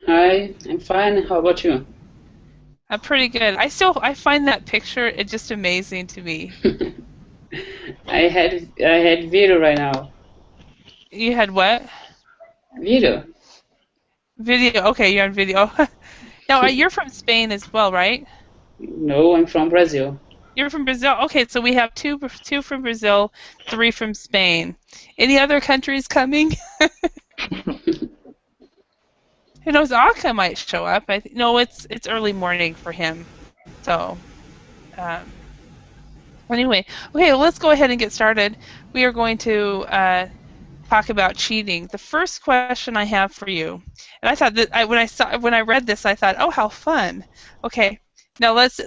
Hi, I'm fine. How about you? I'm pretty good. I find that picture it just amazing to me. I had video right now. You had what? Video? Video. Okay, you're on video. Now you're from Spain as well, right? No, I'm from Brazil. You're from Brazil. Okay, so we have two from Brazil, three from Spain. Any other countries coming? Who knows? Aka might show up. No, it's early morning for him. So um, anyway, okay, let's go ahead and get started. We are going to talk about cheating. The first question I have for you, and I thought that when I read this, I thought, oh, how fun. Okay, now let's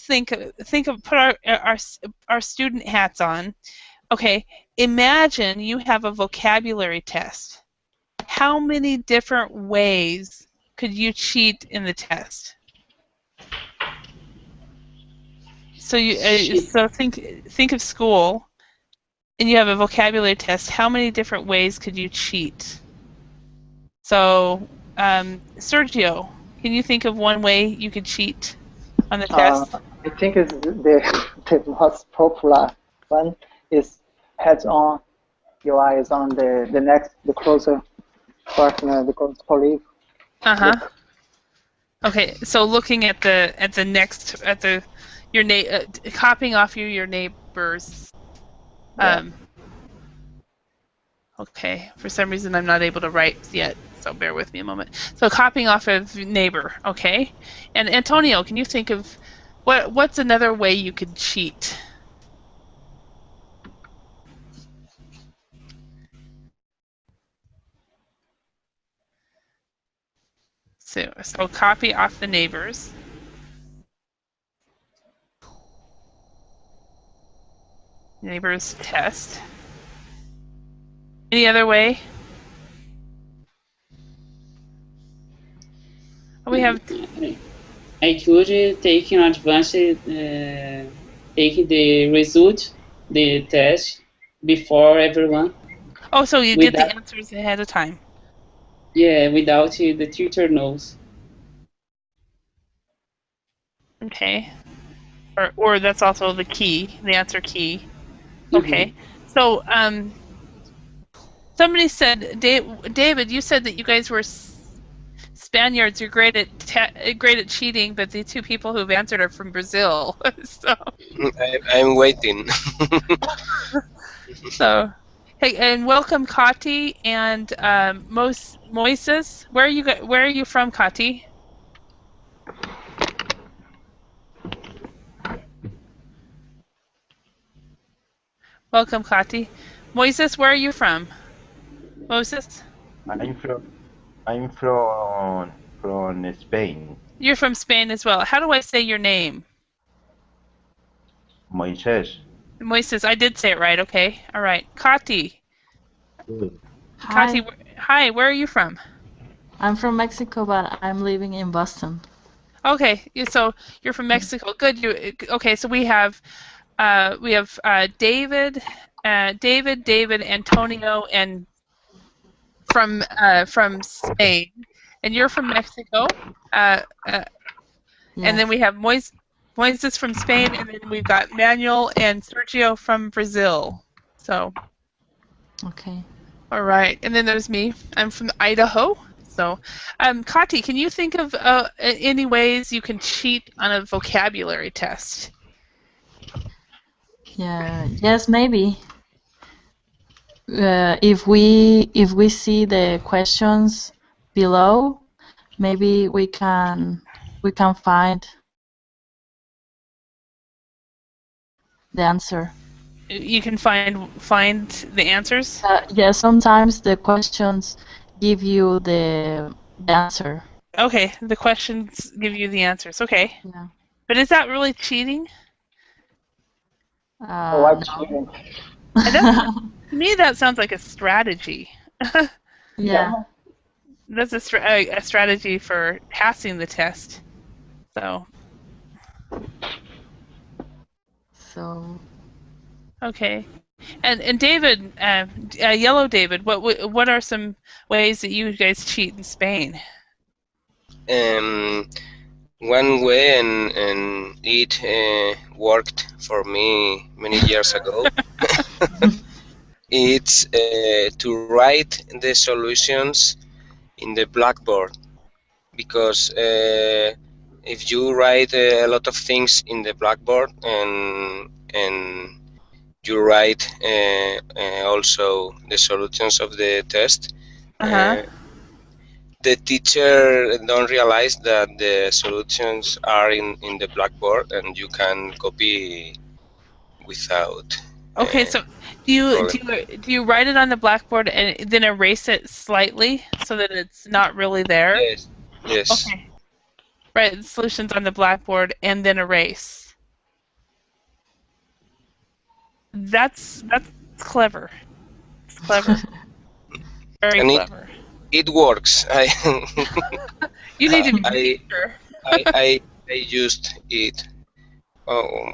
think of put our student hats on. Okay, imagine you have a vocabulary test. How many different ways could you cheat in the test? So Shit. think of school, and you have a vocabulary test. How many different ways could you cheat? So, Sergio, can you think of one way you could cheat on the Uh, test? I think it's the most popular one is heads-on. Your eye is on the closer partner, the closer colleague. Uh-huh. Look, Okay, so looking at the next at the your copying off your neighbors. yeah. Um, okay, for some reason I'm not able to write yet, so bear with me a moment. So copying off of neighbor, okay? And Antonio, can you think of what's another way you could cheat? So copy off the neighbors. Neighbors test. Any other way? We have I could take in advance, take the result, the test before everyone, so you get the without, answers ahead of time. yeah, without the tutor knows. Okay. Or that's also the key, the answer key. Mm-hmm. Okay. So somebody said, David, you said that you guys were Spaniards. You're great at cheating, but the two people who've answered are from Brazil. so I'm waiting. so hey, and welcome, Kati and Moises. Where are you from, Kati? Welcome, Kati. Moises, where are you from? Moses? I'm from I'm from Spain. You're from Spain as well. How do I say your name? Moises. Moises, I did say it right. Okay. All right. Kati. Good. Kati, Hi, hi. Where are you from? I'm from Mexico, but I'm living in Boston. Okay. So you're from Mexico. Good. Okay? So we have David, Antonio, and from Spain, and you're from Mexico. Uh, uh, and then Yes. we have Moises from Spain, and then we've got Manuel and Sergio from Brazil. So, Okay. all right. And then there's me. I'm from Idaho. So, Kati, can you think of any ways you can cheat on a vocabulary test? Yeah. Yes, maybe. If we see the questions below, maybe we can find the answer. You can find the answers. Yeah. Sometimes the questions give you the answer. Okay, the questions give you the answers. Okay, Yeah. but is that really cheating? I like No. cheating. That's to me that sounds like a strategy. Yeah. Yeah. That's a strategy for passing the test. So So okay, and David, Yellow David, what are some ways that you guys cheat in Spain? one way, and it worked for me many years ago. It's to write the solutions in the blackboard, because if you write a lot of things in the blackboard, and you write also the solutions of the test, the teacher don't realize that the solutions are in the blackboard, and you can copy without. Okay, so do you write it on the blackboard and then erase it slightly so that it's not really there? Yes. Yes. Okay. Write the solutions on the blackboard and then erase. That's clever. It's clever. Very And clever. It works. You need to be sure. I used it. Oh,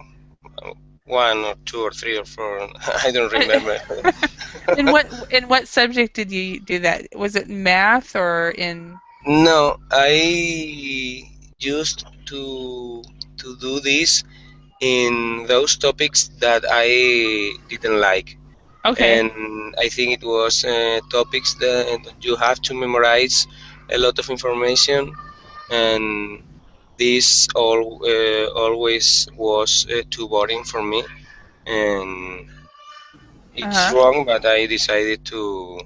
1 or 2 or 3 or 4. I don't remember. In what subject did you do that? Was it math or in? No, I used to do this in those topics that I didn't like. Okay. And I think it was topics that you have to memorize a lot of information, and this always was too boring for me, and it's wrong, but I decided to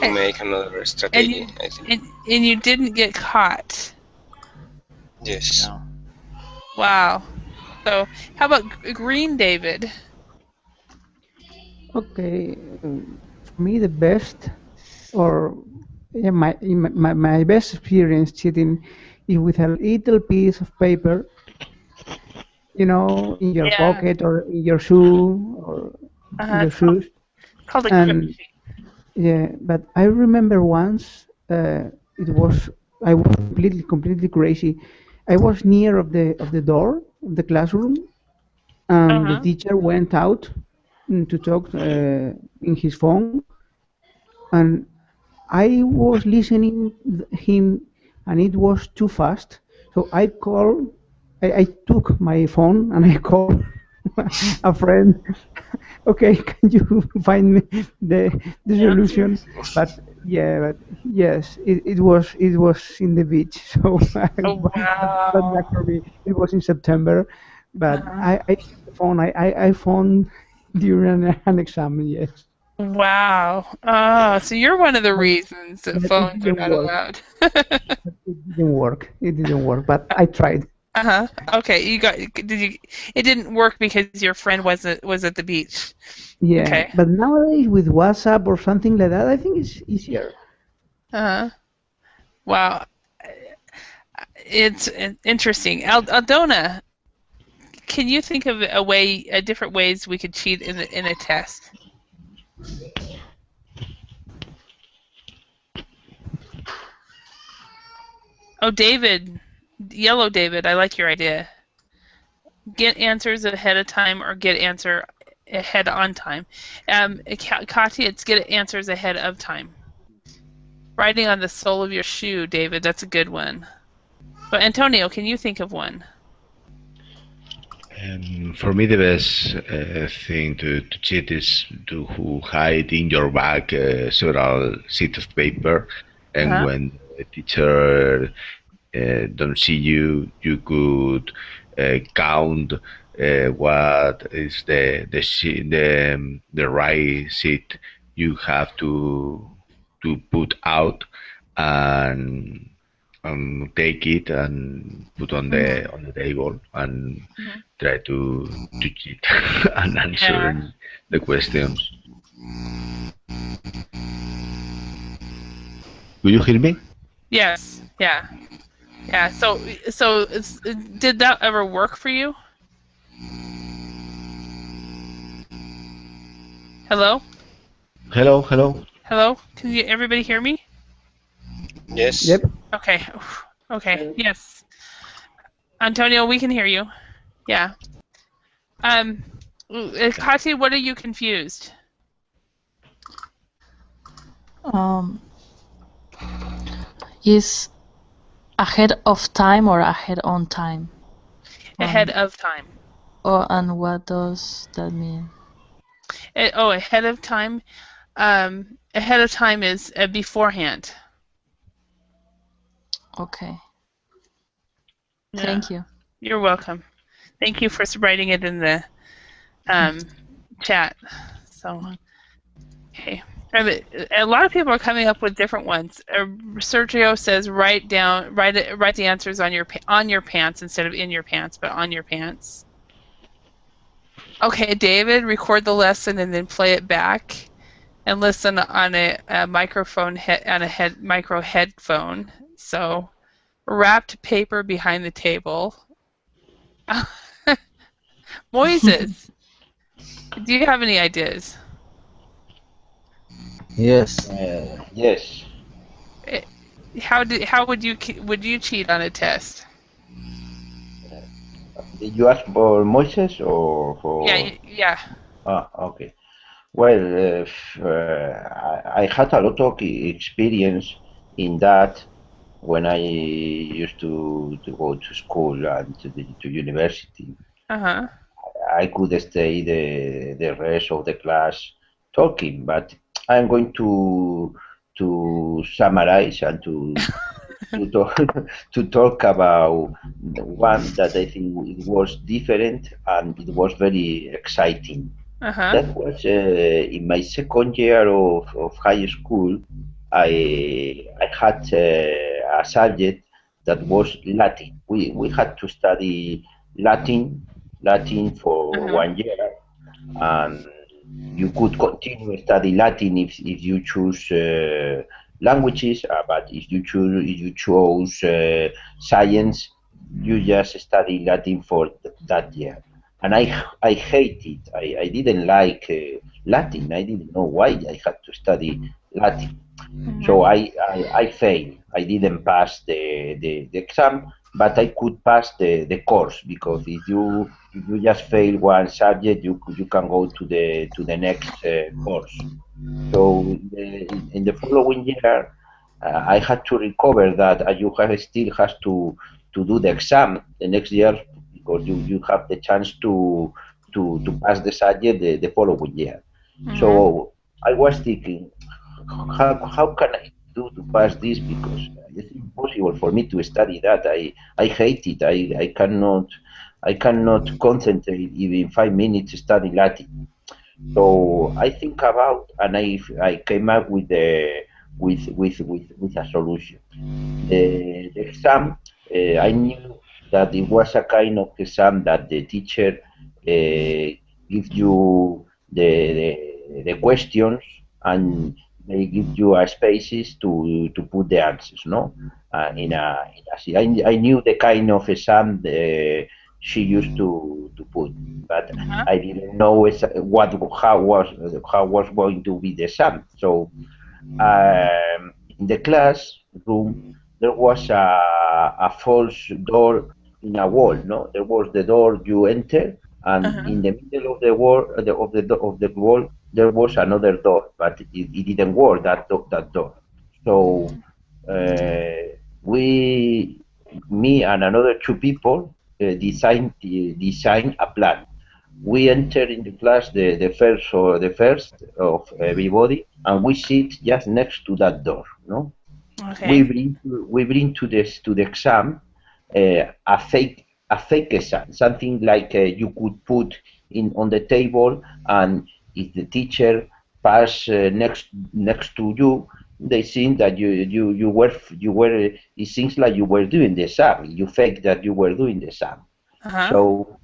make another strategy. I think. And you didn't get caught. Yes. No. Wow. So how about Green David? Okay, for me the best, or yeah, my best experience cheating is with a little piece of paper, you know, in your pocket or in your shoe or in your shoes. Called a grip sheet. Yeah, but I remember once I was completely crazy. I was near of the door of the classroom, and the teacher went out to talk in his phone, and I was listening him, and it was too fast. So I took my phone and I called a friend. Okay, can you find me the solution? But yes, it was in the beach. So but luck for me, it was in September. But I took the phone. I phoned during an exam. Yes. Wow. Oh, so you're one of the reasons that phones are not allowed. It didn't work. It didn't work, but I tried. Okay, it didn't work because your friend was at the beach. Yeah. Okay. But nowadays with WhatsApp or something like that, I think it's easier. Wow. It's interesting. Aldona, can you think of different ways we could cheat in a test? Oh, David, Yellow David, I like your idea. Get answers ahead of time or get answer ahead on time. Katya, it's get answers ahead of time. Writing on the sole of your shoe, David, that's a good one. But Antonio, can you think of one? For me, the best thing to cheat is to hide in your bag several sheets of paper, and when the teacher don't see you, you could count what is the right sheet you have to put out, and take it and put on the table and try to cheat and answer the questions. Do you hear me? Yes. Yeah. Yeah. So did that ever work for you? Hello? Hello, hello. Hello? Can everybody hear me? Yes. Yep. Okay. Okay. Yes. Antonio, we can hear you. Yeah. Katya, what are you confused? Is Ahead of time or ahead on time? Ahead of time. Oh, and what does that mean? Ahead of time. Ahead of time is beforehand. Okay. Yeah. Thank you. You're welcome. Thank you for writing it in the chat. So, okay. A lot of people are coming up with different ones. Sergio says write the answers on your pants instead of in your pants, but on your pants. Okay, David, record the lesson and then play it back, and listen on a microphone micro headphone. So, wrapped paper behind the table. Moises, do you have any ideas? Yes. Yes. How would you cheat on a test? Did you ask for Moses or for? Yeah. Ah, okay. Well, I had a lot of experience in that when I used to go to school and to university. I could stay the rest of the class talking, but I'm going to summarize and to talk about one that I think it was different and it was very exciting. That was in my second year of high school. I had a subject that was Latin. We had to study Latin for 1 year, and you could continue study Latin if you choose languages, but if you chose science, you just study Latin for that year. And I hate it. I didn't like Latin. I didn't know why I had to study Latin. So I failed. I didn't pass the exam, but I could pass the course, because if you just fail one subject, you can go to the next course. So in the following year, I had to recover that. You still have to do the exam the next year, because you have the chance to pass the subject the following year. So I was thinking, how can I do to pass this, because it's impossible for me to study that. I hate it. I cannot concentrate even 5 minutes studying Latin. So I think about, and I came up with a solution. The exam, I knew that it was a kind of exam that the teacher gives you the questions, and they give you spaces to put the answers, no? I knew the kind of exam she used to put, but I didn't know how was going to be the exam. So in the classroom there was a false door in a wall. No, there was the door you enter, and in the middle of the wall of the wall there was another door, but it didn't work, that door. So me and another two people design a plan. We enter in the class the first of everybody, and we sit just next to that door. No, we bring to the exam a fake exam, something like you could put on the table, and if the teacher pass next to you, they think that you were. It seems like you were doing the exam. You fake that you were doing the exam. So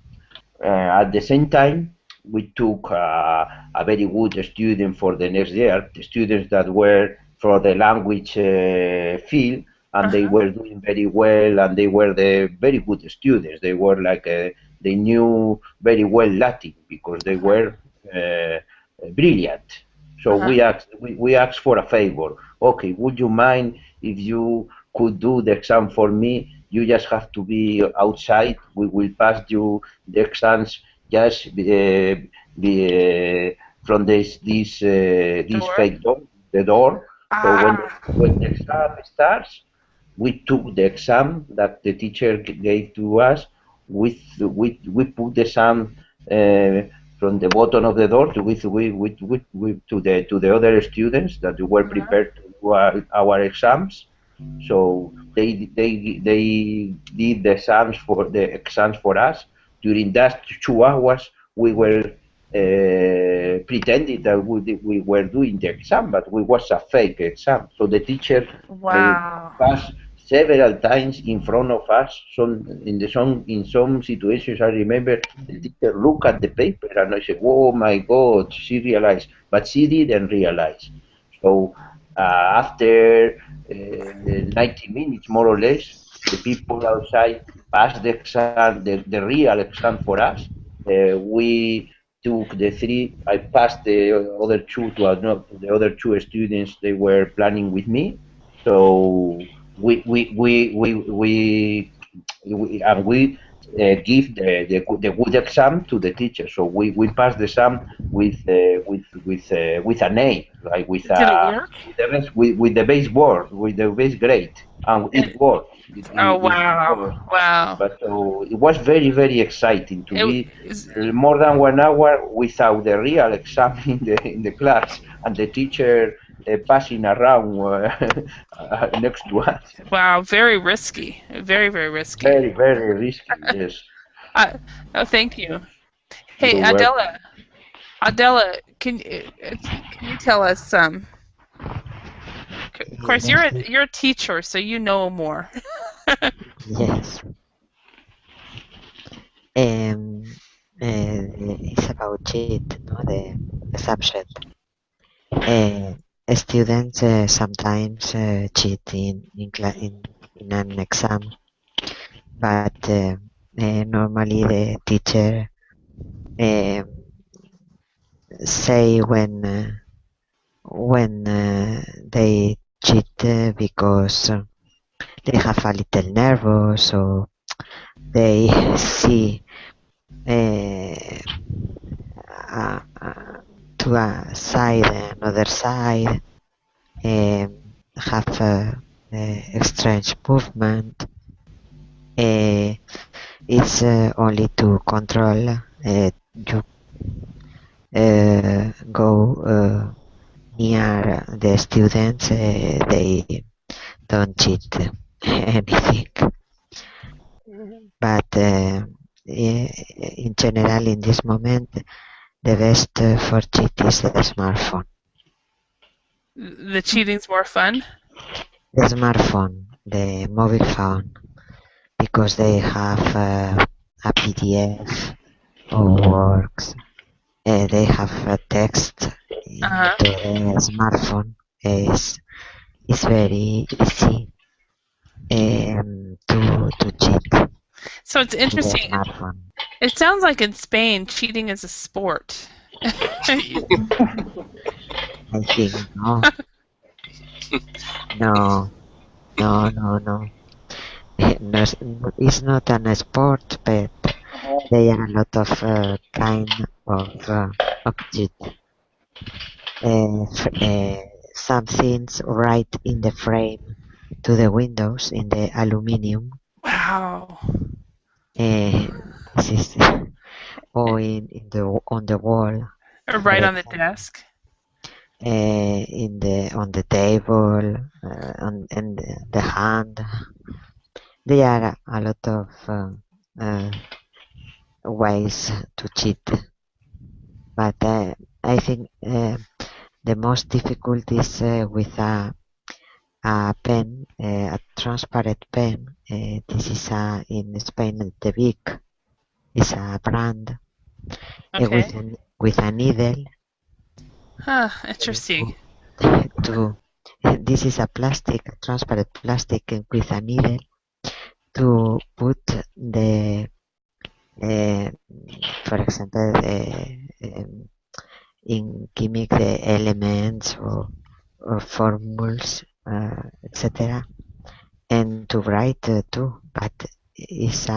at the same time, we took a very good student for the next year, the students that were for the language field, and they were doing very well, and they were the very good students. They were like, they knew very well Latin, because they were brilliant. So we asked for a favor. Okay, would you mind if you could do the exam for me? You just have to be outside. We will pass you the exams just from this fake door, the door. So when the exam starts, we took the exam that the teacher gave to us. We put the exam from the bottom of the door to the other students that were prepared to do our exams. So they did the exams for us. During that 2 hours, we were pretending that we were doing the exam, but it was a fake exam. So the teacher passed several times in front of us. In some situations, I remember the teacher looked at the paper and I said, "Oh my God, she realized," but she didn't realize. So after 90 minutes, more or less, the people outside passed the exam, the real exam for us. We took the three. I passed the other two to the other two students. They were planning with me. So we give the good exam to the teacher. So we passed the exam with an A, like with the base board, with the base grade, and it worked. Wow! But so it was very, very exciting to be more than 1 hour without the real exam in the class and the teacher passing around next to us. Wow, very risky. Very, very risky. Very, very risky. Yes. Oh, thank you. Hey, Adela. Adela, can you tell us? Of course, you're a teacher, so you know more. Yes. It's about cheat, no? The subject. Students sometimes cheat in an exam, but normally the teacher say when they cheat because they have a little nervous, or they see to a side, another side, have a strange movement. It's only to control. You go near the students, they don't cheat anything. But in general, in this moment, the best for cheat is the smartphone. The cheating's more fun? The smartphone, the mobile phone, because they have a PDF or works. They have a text into the smartphone. It's very easy to cheat. So it's interesting. It sounds like in Spain, cheating is a sport. I think no. No. It's not a sport, but there are a lot of kind of cheat. Some things right in the frame to the windows in the aluminium. Wow. This is on the wall. Or right on the desk. On the table, and the hand. There are a lot of ways to cheat, but I think the most difficult is with a pen, a transparent pen. This is in Spain the Bic. It's a brand with a needle. Interesting. This is a transparent plastic with a needle to put the, for example, in chemic the elements or formulas, etc. And to write too, but it's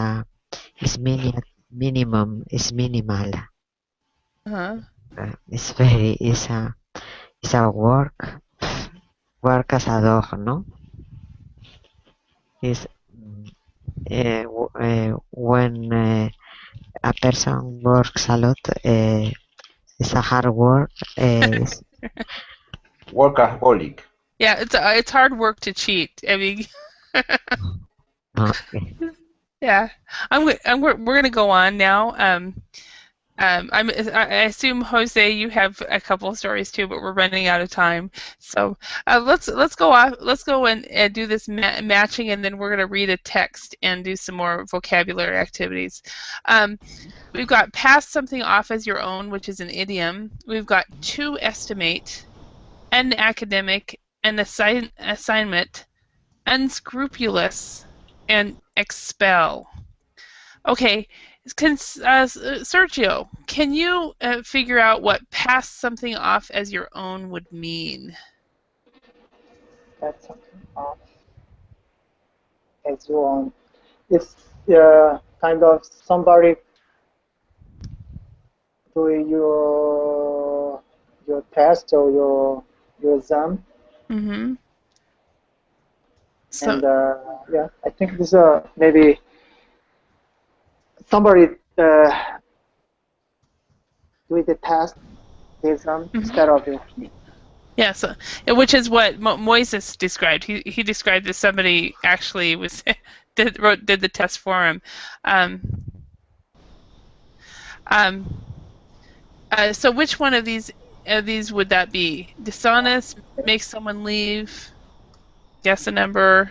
minimal. It's a work as a dog, no? is when a person works a lot. It's a hard work. Workaholic. Yeah, it's hard work to cheat. I mean, Okay. yeah. We're gonna go on now. I assume Jose, you have a couple of stories too, but we're running out of time. So let's go off. Let's go and do this matching, and then we're gonna read a text and do some more vocabulary activities. We've got pass something off as your own, which is an idiom. We've got to estimate, an academic, an assignment, unscrupulous, and expel. Okay, Sergio, can you figure out what pass something off as your own would mean? Pass something off as your own. It's kind of somebody doing your test or your exam. Mm-hmm. So, and yeah, I think this maybe somebody doing the test, the exam instead of you. Yeah, so which is what Moises described. He described as somebody actually was did the test for him. So which one of these would that be? Dishonest, make someone leave, guess a number,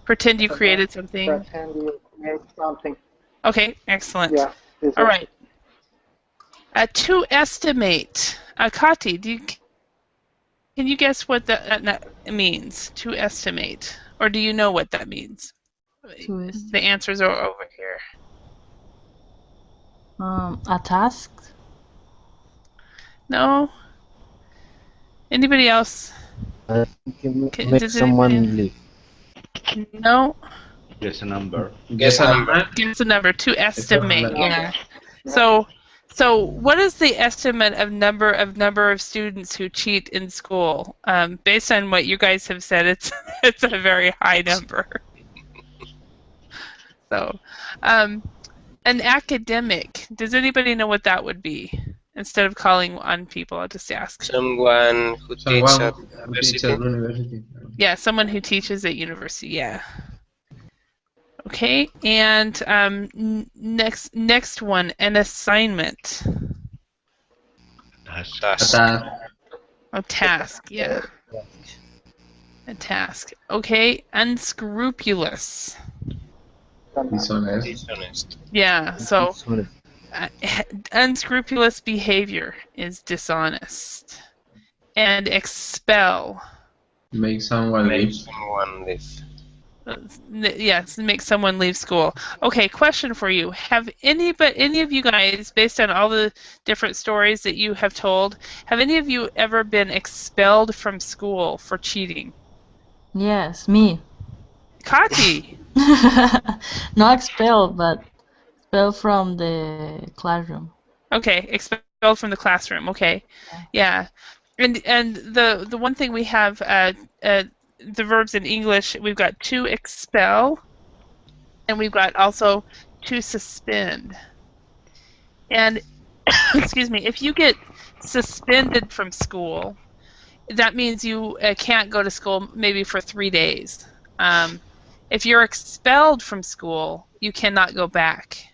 pretend you created something. Pretend you created something. Okay, excellent. Yeah. All right. To estimate. Kati, can you guess what that means? To estimate, or do you know what that means? The answers are over here. A task. No. Anybody else? Make someone leave. No. Guess a number. Guess a number. Guess a number. To estimate. Yeah. So what is the estimate of number of students who cheat in school? Based on what you guys have said, it's a very high number. So, an academic. Does anybody know what that would be? Instead of calling on people, I'll just ask. Someone who teaches at university. Yeah, someone who teaches at university. Yeah. Okay, and next one, an assignment. Task. A task, yeah. A task. Okay, unscrupulous. Dishonest. Yeah, so unscrupulous behavior is dishonest. And expel. Make someone leave. Yes, make someone leave school. Okay, question for you. Have any of you guys, based on all the different stories that you have told, have any of you ever been expelled from school for cheating? Yes, me. Kati! Not expelled, but expelled from the classroom. Okay, expelled from the classroom. Okay, yeah. And the one thing we have, the verbs in English, we've got to expel, and we've got also to suspend. And excuse me, if you get suspended from school, that means you can't go to school maybe for 3 days. If you're expelled from school, you cannot go back.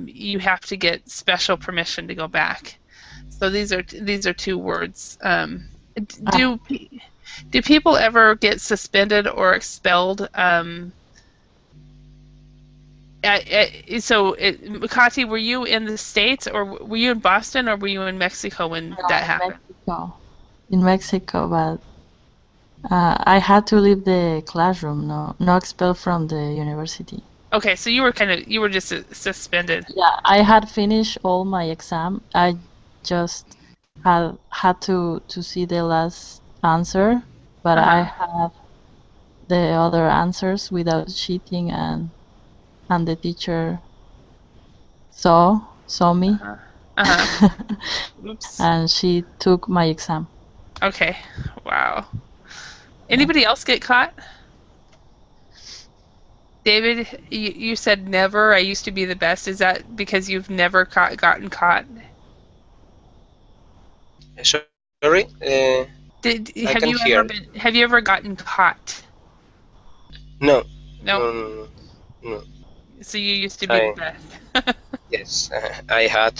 You have to get special permission to go back. So these are two words. Do people ever get suspended or expelled? Kati, were you in the States, or were you in Boston, or were you in Mexico when that happened? In Mexico, but I had to leave the classroom. No expelled from the university. Okay, so you were just suspended. Yeah, I had finished all my exam. I just had to see the last answer, but I have the other answers without cheating, and the teacher saw me. Oops. And she took my exam. Okay. Wow. Anybody else get caught? David, you said never. I used to be the best. Is that because you've never gotten caught? Sorry? Have you ever gotten caught? No. No. No. So you used to be the best. Yes, I had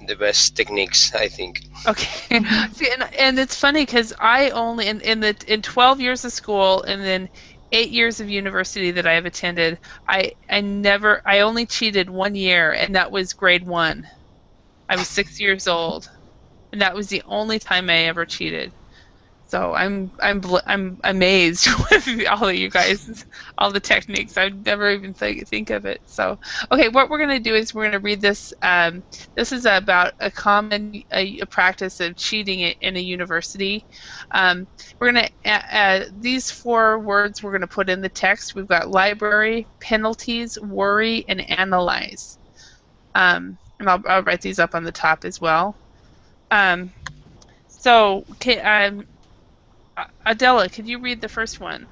the best techniques, I think. Okay. See, and it's funny because I only in 12 years of school and then 8 years of university that I have attended, I only cheated 1 year, and that was grade 1. I was 6 years old, and that was the only time I ever cheated. So I'm amazed with all of you guys, all the techniques. I'd never even think of it. So, okay, what we're going to do is we're going to read this. This is about a common practice of cheating in a university. We're going to these 4 words we're going to put in the text. We've got library, penalties, worry, and analyze. And I'll write these up on the top as well. So, okay. Adela, could you read the first one?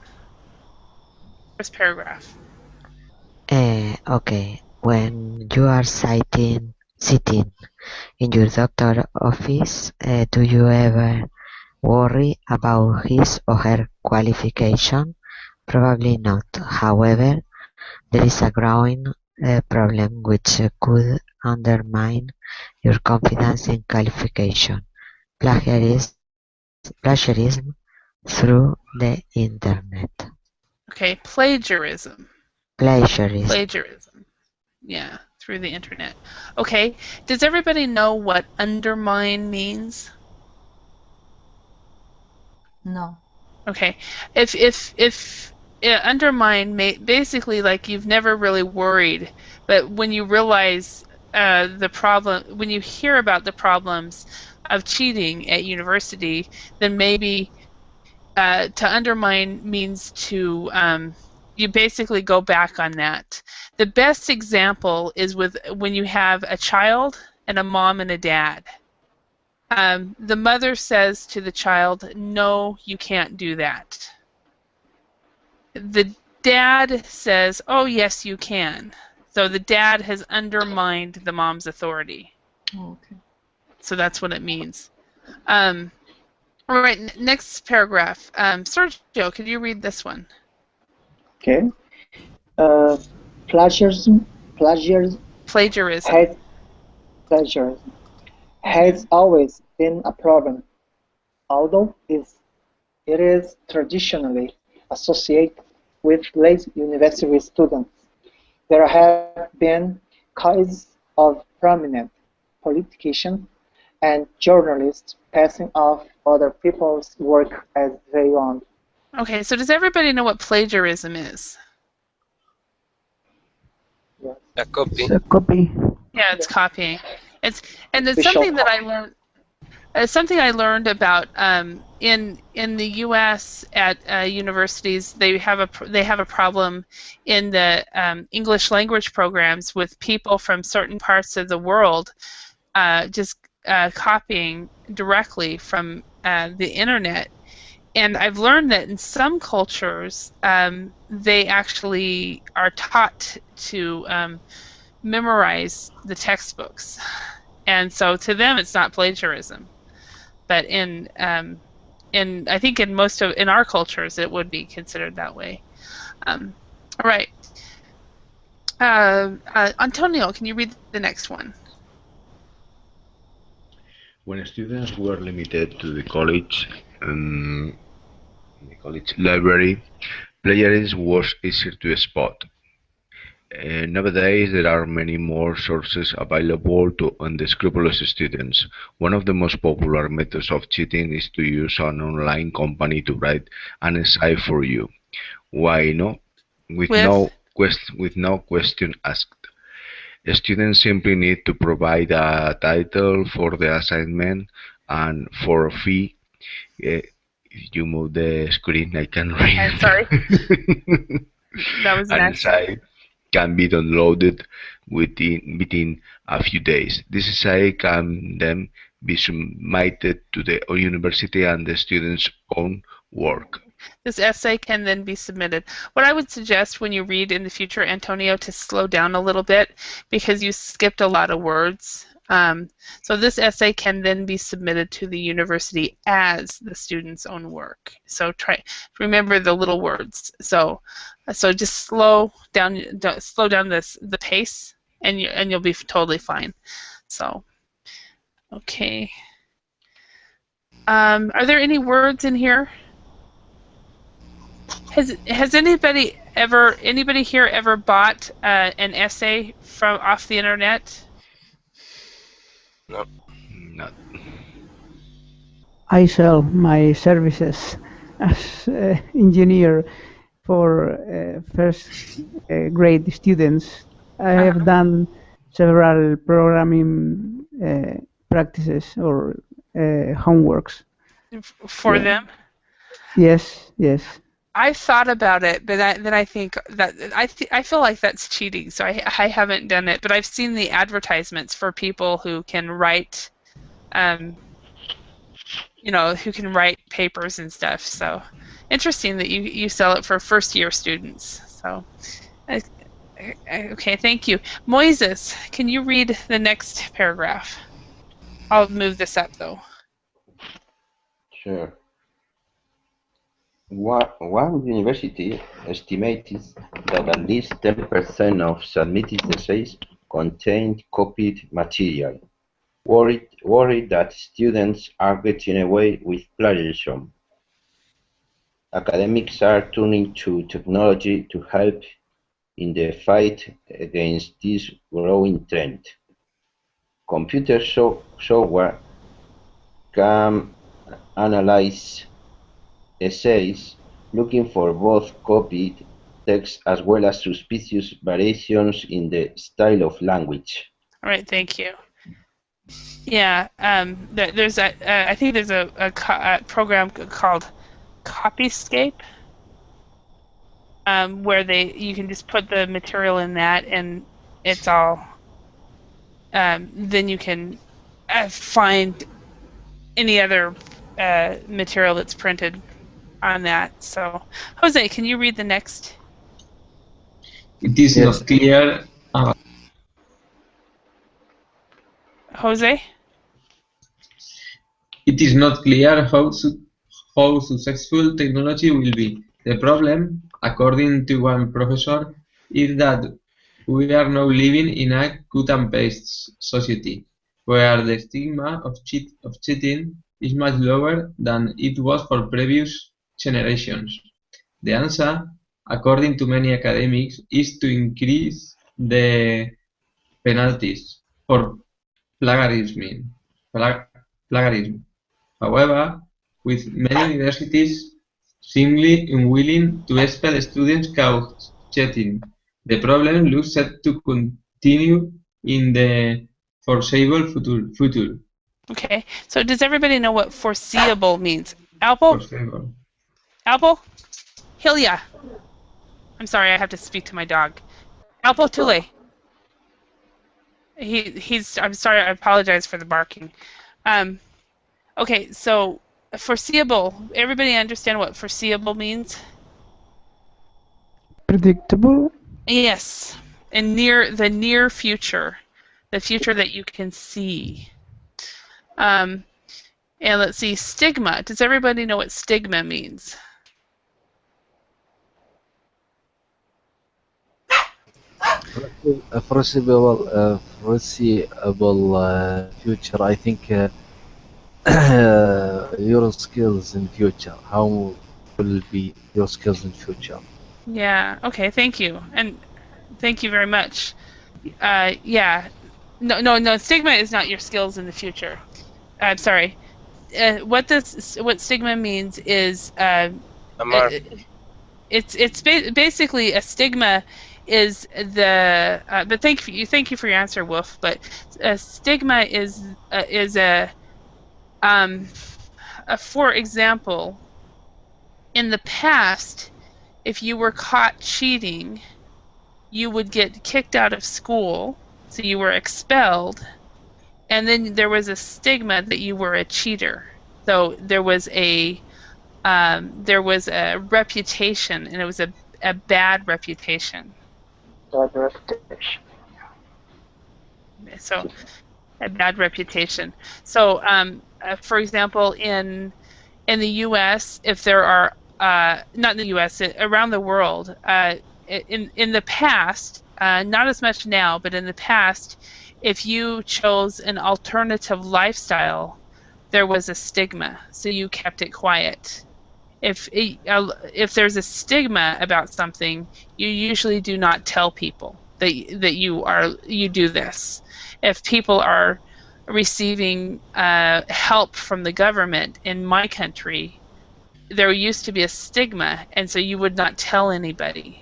First paragraph. Okay. When you are sitting in your doctor's office, do you ever worry about his or her qualification? Probably not. However, there is a growing problem which could undermine your confidence in qualification. Plagiarism through the internet. Okay, plagiarism. Yeah, through the internet. Okay, does everybody know what undermine means? No. Okay, if undermine basically like you've never really worried, but when you realize the problem, when you hear about the problems of cheating at university, then maybe to undermine means to you basically go back on that. The best example is when you have a child and a mom and a dad. The mother says to the child, "No, you can't do that." The dad says, "Oh, yes, you can." So the dad has undermined the mom's authority. Oh, okay. So that's what it means. All right, next paragraph. Sergio, could you read this one? Okay. Plagiarism has always been a problem, although it is traditionally associated with lazy university students. There have been cases of prominent politicians and journalists passing off other people's work as their own. Okay, so does everybody know what plagiarism is? Yes. A copy. It's a copy. Yeah, it's copying. It's something that I learned. It's something I learned about in the U.S. at universities. They have a problem in the English language programs with people from certain parts of the world just copying directly from the internet. And I've learned that in some cultures, they actually are taught to memorize the textbooks, and so to them it's not plagiarism. But in I think in our cultures it would be considered that way. All right, Antonio, can you read the next one? When students were limited to the college library, plagiarism was easier to spot. Nowadays, there are many more sources available to unscrupulous students. One of the most popular methods of cheating is to use an online company to write an essay for you. Why not? With no question asked. Students simply need to provide a title for the assignment, and for a fee, if you move the screen, I can read. I'm sorry. That was an essay can be downloaded within a few days. This essay can then be submitted to the university and the student's own work. This essay can then be submitted. What I would suggest when you read in the future, Antonio, to slow down a little bit because you skipped a lot of words. So this essay can then be submitted to the university as the student's own work. So remember the little words. So just slow down the pace, and you'll be totally fine. So, okay. Are there any words in here? Has anybody here ever bought an essay off the internet? No. Not. I sell my services as engineer for first grade students. I have done several programming practices or homeworks. For them? Yes, yes. I thought about it, but then I think that I feel like that's cheating, so I haven't done it. But I've seen the advertisements for people who can write, who can write papers and stuff. So interesting that you sell it for first-year students. So, okay, thank you. Moises, can you read the next paragraph? I'll move this up though. Sure. One university estimated that at least 10% of submitted essays contained copied material, worried that students are getting away with plagiarism. Academics are turning to technology to help in the fight against this growing trend. Computer software can analyze essays, looking for both copied text as well as suspicious variations in the style of language. All right, thank you. Yeah, there's I think there's a program called Copyscape, where you can just put the material in that, and it's all. Then you can find any other material that's printed on that. So, Jose, can you read the next? It is not clear. Jose? It is not clear how successful technology will be. The problem, according to one professor, is that we are now living in a cut and paste society, where the stigma of cheating is much lower than it was for previous generations. The answer, according to many academics, is to increase the penalties for plagiarism. However, with many universities seemingly unwilling to expel students caught cheating, the problem looks set to continue in the foreseeable future. Okay, so does everybody know what foreseeable means? Alpo? Foreseeable. Alpo? Hilya. I'm sorry, I have to speak to my dog. Alpo Tule. I'm sorry, I apologize for the barking. Okay, so foreseeable. Everybody understand what foreseeable means? Predictable? Yes, and the near future, the future that you can see. And let's see, stigma. Does everybody know what stigma means? A foreseeable future. I think your skills in future. How will be your skills in future? Yeah. Okay. Thank you, and thank you very much. Yeah. No. Stigma is not your skills in the future. I'm sorry. What stigma means is it's basically a stigma is the but thank you for your answer, Wolf. But a stigma is a for example, in the past, if you were caught cheating, you would get kicked out of school, so you were expelled, and then there was a stigma that you were a cheater. So there was a there was a reputation, and it was a bad reputation. Bad reputation. So, a bad reputation. So, for example, in the U.S., if there are not in the U.S., around the world, in the past, not as much now, but in the past, if you chose an alternative lifestyle, there was a stigma, so you kept it quiet. If there's a stigma about something, you usually do not tell people that you do this. If people are receiving help from the government in my country, there used to be a stigma, and so you would not tell anybody.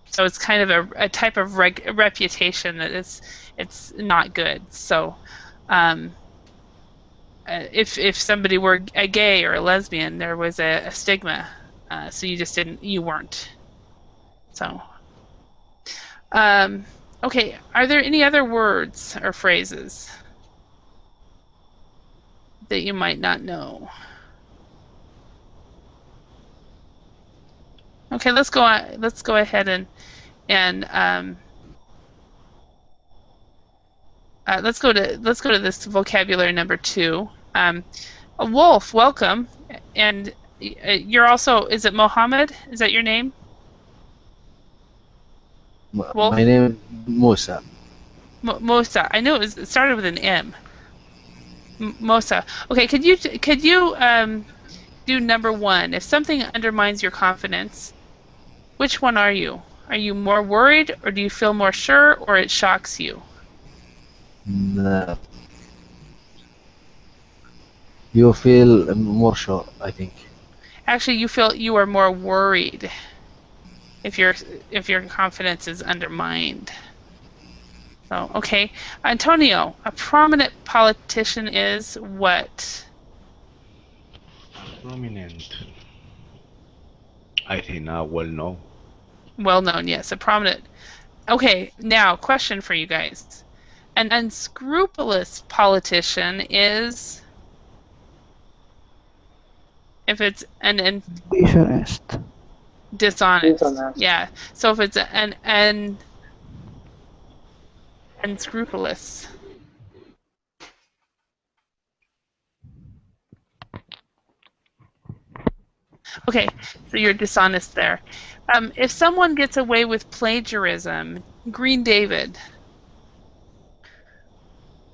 So it's kind of a type of reputation that it's not good. So if somebody were a gay or a lesbian, there was a stigma. So you weren't. So okay, are there any other words or phrases that you might not know? Okay, let's go ahead and let's go to this vocabulary number 2. Wolf, welcome, and you're also, is it Mohammed? Is that your name? Wolf? My name is Musa. Musa. I knew it started with an M. Musa. Okay, could you do number 1? If something undermines your confidence, which one are you? Are you more worried, or do you feel more sure, or it shocks you? No. You feel more sure, I think. Actually, you feel you are more worried if your confidence is undermined. So, okay. Antonio, a prominent politician is what? Prominent. I think well known. Well known, yes, a prominent. Okay, now question for you guys. An unscrupulous politician is, if it's dishonest. Dishonest. Yeah. So if it's an unscrupulous. Okay, so you're dishonest there. If someone gets away with plagiarism, Green David,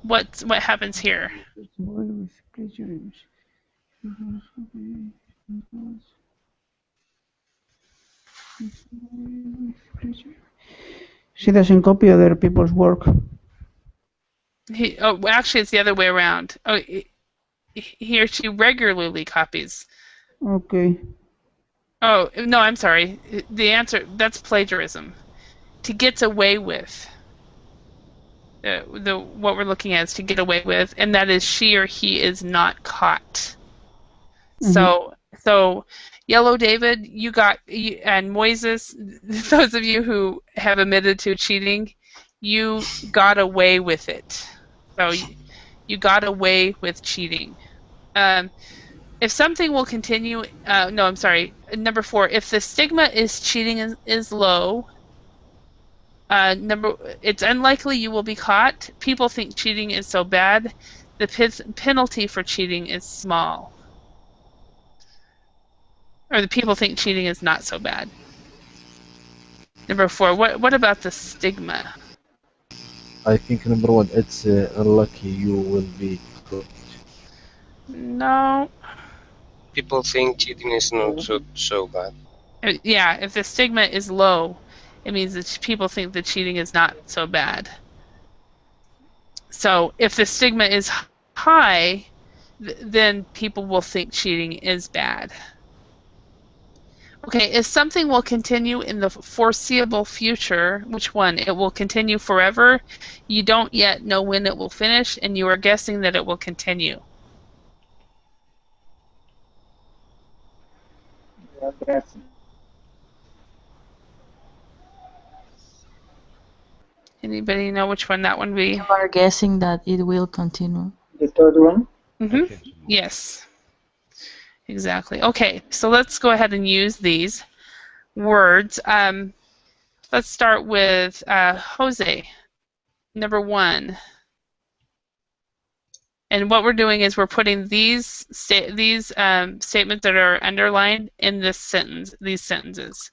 what happens here? She doesn't copy other people's work. Actually, it's the other way around. Oh, he or she regularly copies. Okay. Oh, no, I'm sorry. The answer, that's plagiarism. To get away with. What we're looking at is to get away with, and that is she or he is not caught. Mm-hmm. So Yellow David, and Moises, those of you who have admitted to cheating, you got away with it. So you got away with cheating. If something will continue, no, I'm sorry, number 4, if the stigma is cheating is low, it's unlikely you will be caught. People think cheating is so bad. The penalty for cheating is small. Or the people think cheating is not so bad. Number 4, what about the stigma? I think number 1, it's unlucky you will be caught. No. People think cheating is not so bad. Yeah, if the stigma is low, it means that people think that cheating is not so bad. So if the stigma is high, then people will think cheating is bad. Okay, if something will continue in the foreseeable future, which one? It will continue forever. You don't yet know when it will finish, and you are guessing that it will continue. Anybody know which one that one be? You are guessing that it will continue. The third one? Mm-hmm. Yes. Exactly. Okay, so let's go ahead and use these words. Let's start with Jose, number 1. And what we're doing is we're putting these statements that are underlined in this sentence, these sentences.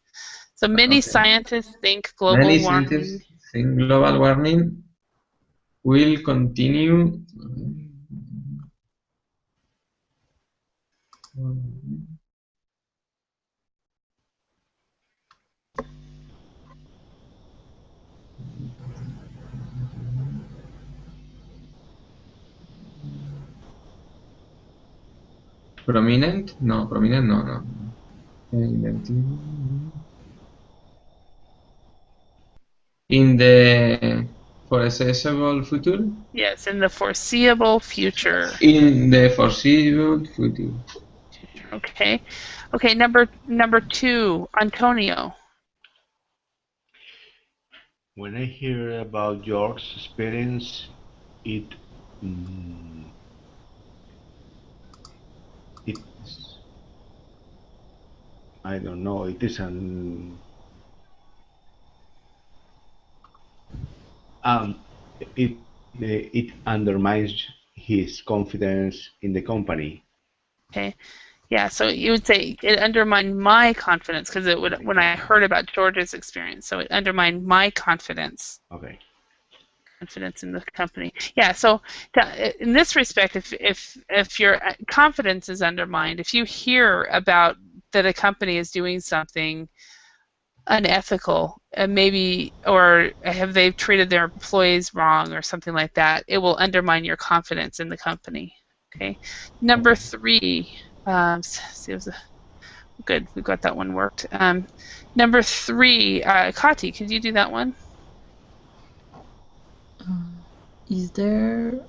So many scientists think global warming. Scientists think global warming will continue. Prominent? No, prominent no. In the foreseeable future? Yes, in the foreseeable future. In the foreseeable future. Okay. Okay, number 2, Antonio. When I hear about George's experience, it's I don't know. It is it undermines his confidence in the company. Okay. Yeah, so you would say it undermined my confidence because it would when I heard about George's experience. So it undermined my confidence. Okay. Confidence in the company. Yeah. So in this respect, if your confidence is undermined, if you hear about that a company is doing something unethical, maybe, or have they treated their employees wrong or something like that, it will undermine your confidence in the company. Okay. Number 3. Good, we got that one worked. Number 3, Kati, could you do that one? Is there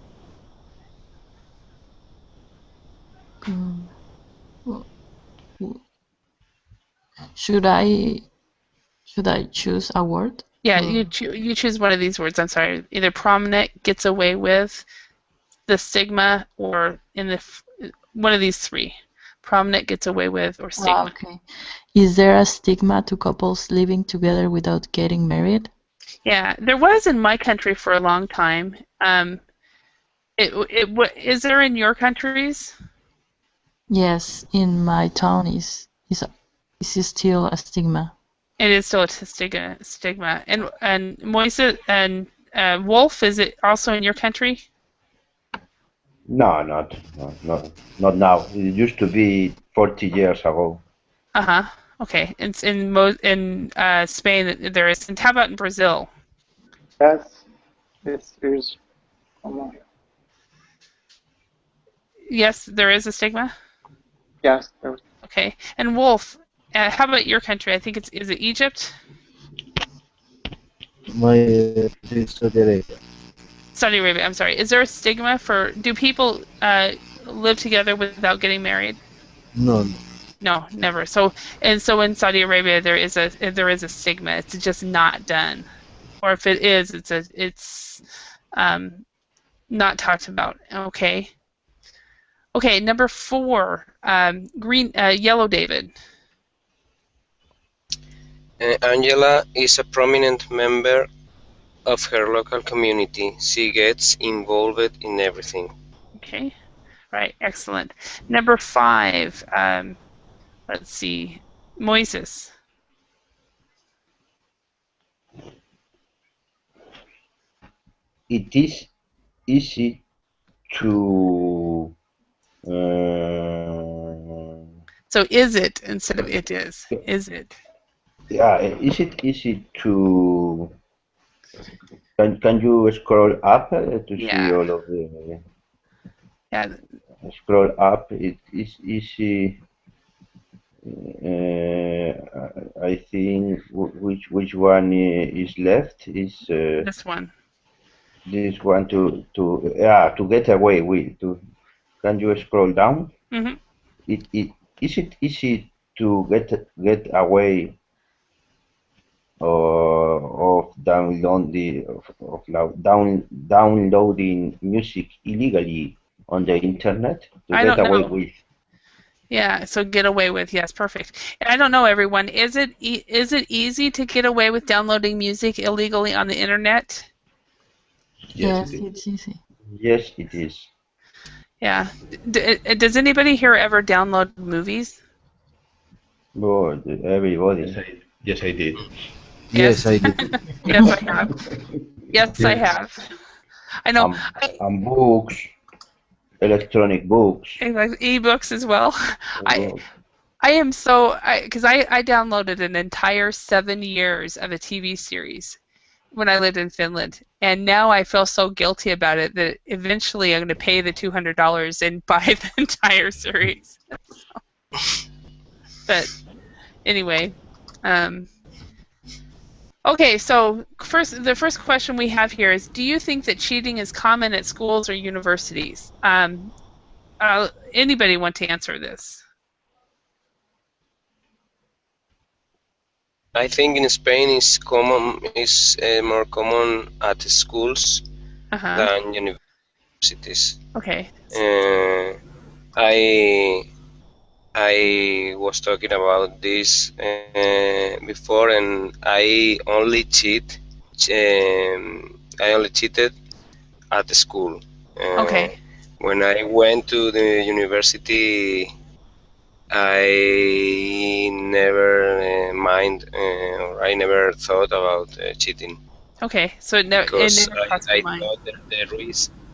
should I choose a word? Yeah, you choose one of these words. I'm sorry. Either prominent, gets away with, the stigma, or in the one of these 3. Prominent, gets away with, or stigma. Okay. Is there a stigma to couples living together without getting married? Yeah, there was in my country for a long time. Is there in your countries? Yes, in my town is still a stigma. It is still a stigma. And Moise and Wolf, is it also in your country? No, not now. It used to be 40 years ago. Okay. It's in Spain there is. And how about in Brazil? Yes, this is common. Yes, there is a stigma? Yes, there is. Okay. And Wolf, how about your country? I think is it Egypt? Saudi Arabia. Saudi Arabia, I'm sorry. Is there a stigma for, do people live together without getting married? No. No, never. So in Saudi Arabia there is a stigma. It's just not done. Or if it is, it's not talked about. Okay. Okay, number 4, Yellow David. Angela is a prominent member of her local community. She gets involved in everything. Okay, right, excellent. Number 5, let's see, Moises. It is easy to. So is it instead of it is? Is it? Yeah, is it easy to? Can you scroll up to see all of the? Yeah. Scroll up. It is easy. I think which one is left is this one. This one to get away with. Can you scroll down? Mm-hmm. Is it easy to get away of downloading music illegally on the internet to get away with? Yeah, so get away with, yes, perfect. And I don't know, everyone, is it easy to get away with downloading music illegally on the internet? Yes, it's easy. Yes, it is. Yeah. Does anybody here ever download movies? But everybody. Yes, I did. Yes, I did. Yes, I have. Yes, I have. I know. And books, electronic books. Like ebooks as well. I am so, because I downloaded an entire 7 years of a TV series when I lived in Finland, and now I feel so guilty about it that eventually I'm going to pay the $200 and buy the entire series. But anyway, okay. So the first question we have here is: do you think that cheating is common at schools or universities? Anybody want to answer this? I think in Spain it's more common at schools than universities. Okay. I was talking about this before, and I only cheated at the school. Okay. When I went to the university, I never or I never thought about cheating. Okay, so it never because crossed I my mind. thought that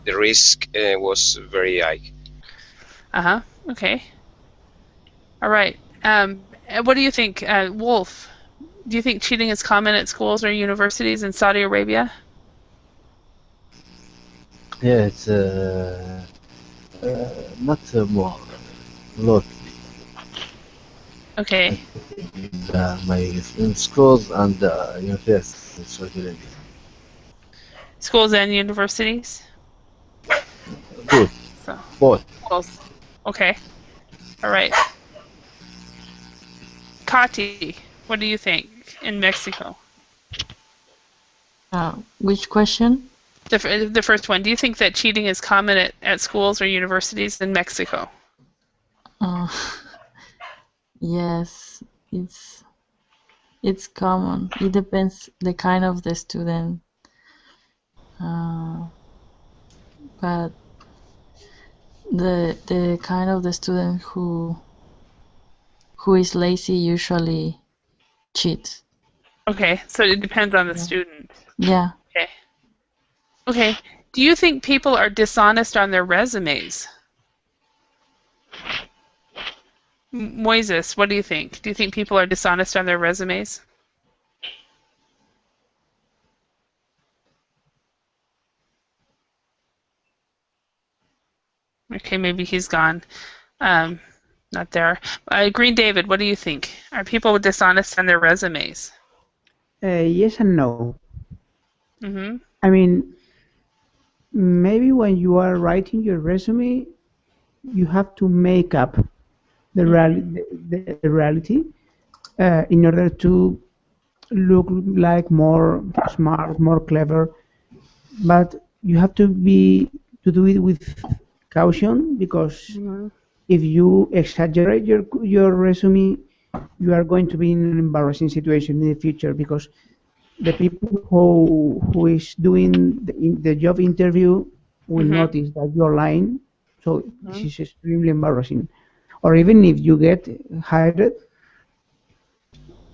the risk was very high. Okay. All right. What do you think, Wolf? Do you think cheating is common at schools or universities in Saudi Arabia? Yeah, it's not more. Lot. Okay. In schools and universities in Saudi Arabia. Schools and universities? Good. So. Both. Okay. All right. Kati, what do you think in Mexico? Which question? The first one. Do you think that cheating is common at schools or universities in Mexico? Yes, it's common. It depends the kind of the student. But the kind of the student who is lazy usually cheats. Okay, so it depends on the student. Yeah. Okay. Okay. Do you think people are dishonest on their resumes? Moises, what do you think? Do you think people are dishonest on their resumes? Okay, maybe he's gone. Not there. Green David, what do you think? Are people dishonest on their resumes? Yes and no. Mm-hmm. I mean, maybe when you are writing your resume, you have to make up the reality in order to look like more smart, more clever. But you have to do it with caution, because if you exaggerate your resume, you are going to be in an embarrassing situation in the future, because the people who is doing the job interview will notice that you're lying. So this is extremely embarrassing. Or even if you get hired,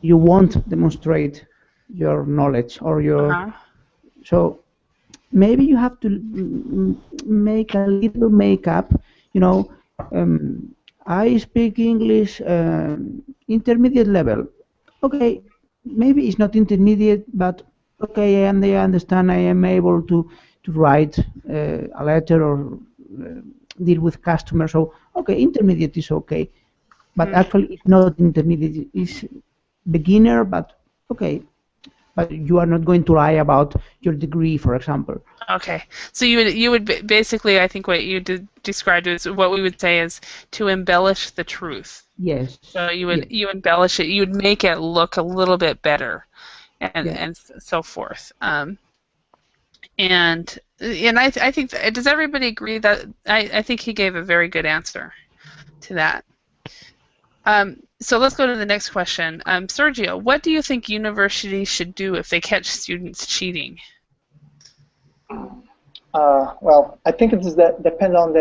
you won't demonstrate your knowledge or your. So maybe you have to make a little makeup. I speak English intermediate level. Okay, maybe it's not intermediate, but okay, and I understand I am able to write a letter or deal with customers. So okay, intermediate is okay, but actually it's not intermediate. It's beginner, but okay. But you are not going to lie about your degree, for example. Okay, so you would basically, I think what you described is what we would say is to embellish the truth. Yes. So you embellish it. You would make it look a little bit better, and so forth. And I think does everybody agree that I think he gave a very good answer to that. So let's go to the next question. Sergio, what do you think universities should do if they catch students cheating? Well, I think it is depends on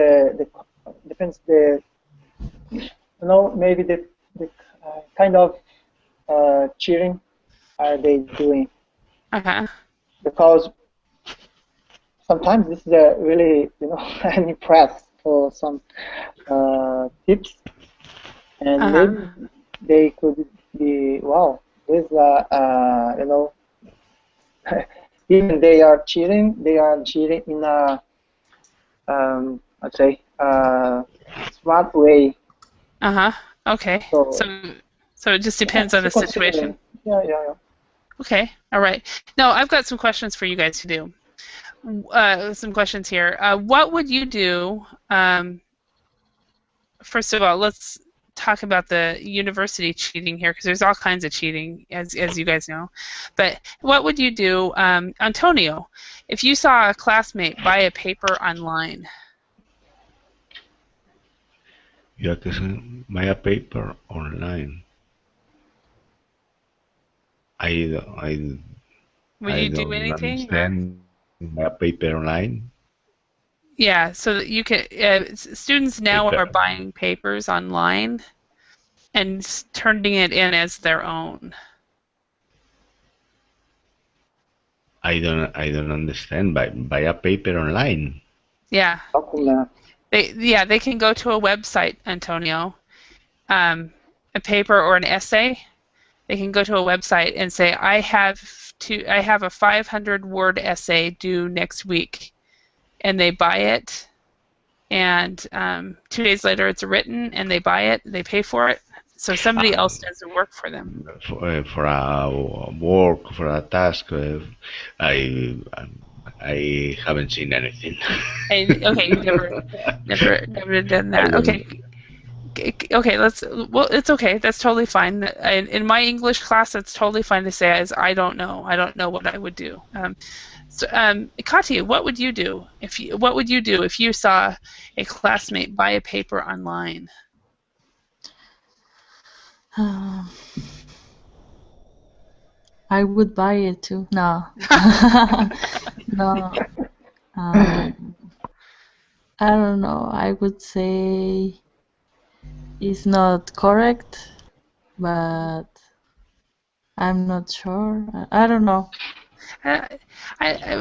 maybe the kind of cheating are they doing. Because sometimes this is a really, I'm impressed for some tips, and maybe they could be, wow, this even they are cheating in a let's say smart way. Okay. So it just depends on the situation. Yeah. Okay. All right. Now I've got some questions for you guys to do. Some questions here. What would you do? First of all, let's talk about the university cheating here, because there's all kinds of cheating, as you guys know. But what would you do, Antonio, if you saw a classmate buy a paper online? Yeah, because buy a paper online. Would you do anything? Understand buy a paper online. Yeah, so that you can. Students now are buying papers online and turning it in as their own. I don't understand. Buy a paper online. Yeah. They can go to a website, Antonio. A paper or an essay. They can go to a website and say, I have a 500-word essay due next week, and they buy it, and 2 days later it's written, and they buy it, they pay for it, so somebody else does the work for them. For a work, for a task, I haven't seen anything. Okay, you've never done that. Okay. Well, it's okay. That's totally fine. In my English class, it's totally fine to say as I don't know. I don't know what I would do. Katya, what would you do if you saw a classmate buy a paper online? I would buy it too. No. No. I don't know. I would say it's not correct, but I'm not sure. I don't know.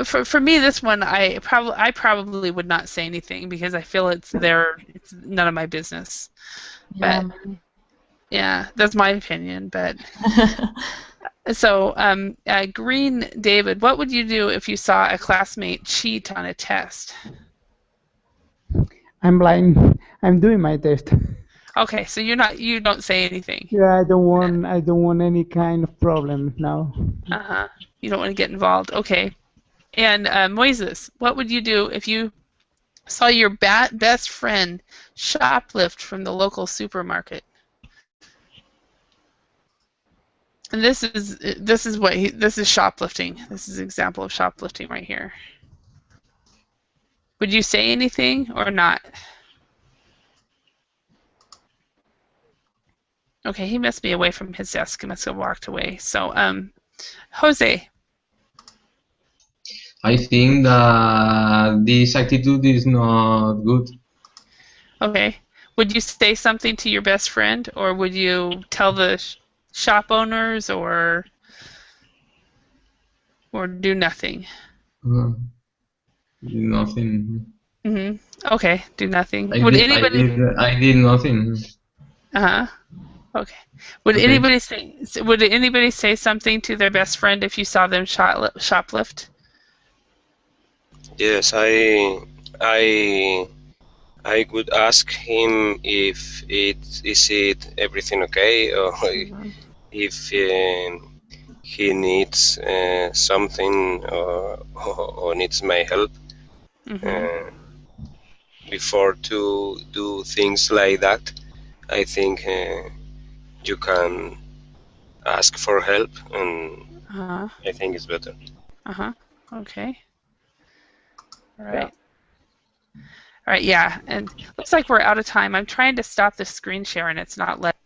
For me, this one, I probably would not say anything because I feel it's none of my business. Yeah. But yeah, that's my opinion. But so, Green David, what would you do if you saw a classmate cheat on a test? I'm blind. I'm doing my test. Okay, so you don't say anything. Yeah, I don't want any kind of problem now. You don't want to get involved. Okay. And Moises, what would you do if you saw your best friend shoplift from the local supermarket? And this is shoplifting. This is an example of shoplifting right here. Would you say anything or not? Okay, he must be away from his desk. He must have walked away. So, Jose. I think that this attitude is not good. Okay. Would you say something to your best friend, or would you tell the shop owners, or do nothing? Do nothing. Okay, do nothing. I did nothing. Okay. Would anybody say something to their best friend if you saw them shoplift? Yes, I would ask him if is everything okay, or if he needs something or needs my help. Before to do things like that, I think you can ask for help, and I think it's better. Okay. All right. All right, yeah, and looks like we're out of time. I'm trying to stop the screen share and it's not letting